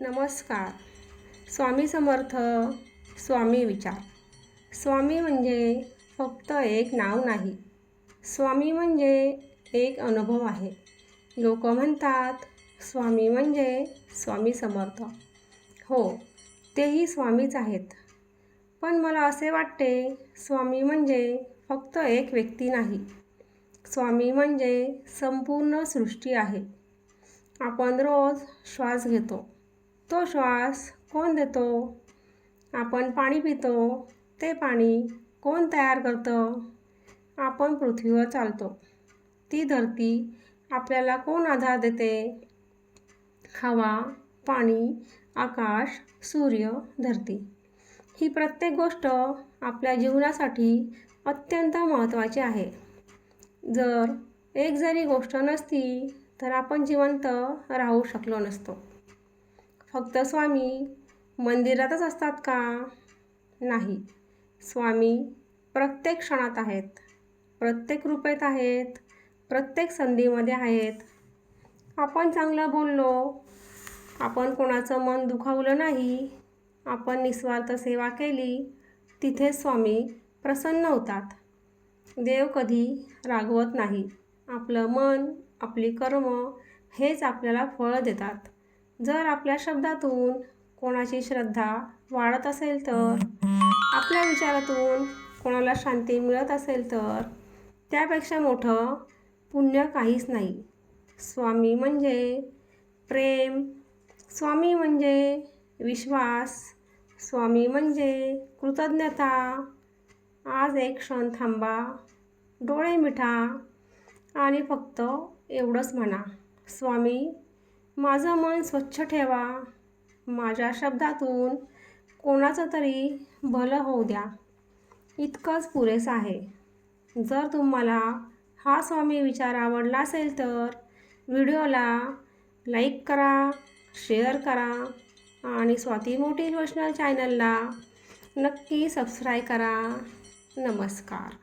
नमस्कार. स्वामी समर्थ. स्वामी विचार. स्वामी म्हणजे फक्त एक नाव नाही. स्वामी म्हणजे एक अनुभव आहे. लोक म्हणतात स्वामी म्हणजे स्वामी समर्थ. हो, तेही स्वामीच आहेत. पण मला असे वाटते स्वामी म्हणजे फक्त एक व्यक्ती नाही. स्वामी म्हणजे संपूर्ण सृष्टी आहे. आपण रोज श्वास घेतो. तो श्वास कोण देतो? आपण पाणी पितो. ते पाणी कोण तयार करतं? आपण पृथ्वीवर चालतो. ती धरती आपल्याला कोण आधार देते? हवा, पाणी, आकाश, सूर्य, धरती. ही प्रत्येक गोष्ट आपल्या जीवनासाठी अत्यंत महत्त्वाची आहे. जर एक जरी गोष्ट नसती तर आपण जिवंत राहू शकलो नसतो. फक्त स्वामी मंदिरातच असतात का? नाही. स्वामी प्रत्येक क्षणात आहेत, प्रत्येक रूपेत आहेत, प्रत्येक संधीमध्ये आहेत. आपण चांगलं बोललो, आपण कोणाचं मन दुखावलं नाही, आपण निस्वार्थ सेवा केली, तिथे स्वामी प्रसन्न होतात. देव कधी रागवत नाही. आपलं मन, आपली कर्म हेच आपल्याला फळ देतात. जर आपल्या शब्दातून कोणाची श्रद्धा वाढत असेल तर, आपल्या विचारातून कोणाला शांती मिळत असेल तर, त्यापेक्षा मोठं पुण्य काहीच नाही. स्वामी म्हणजे प्रेम, स्वामी म्हणजे विश्वास, स्वामी म्हणजे कृतज्ञता. आज एक क्षण थांबा, डोळे मिटा आणि फक्त एवढंच म्हणा, स्वामी, माझं मन स्वच्छ ठेवा. माझ्या शब्दातून कोणाचं तरी भलं होऊ द्या. इतकंच पुरेसं आहे. जर तुम्हाला हा स्वामी विचार आवडला असेल तर व्हिडिओला लाईक करा, शेअर करा आणि स्वाती मोटिवेशनल चॅनलला नक्की सबस्क्राईब करा. नमस्कार.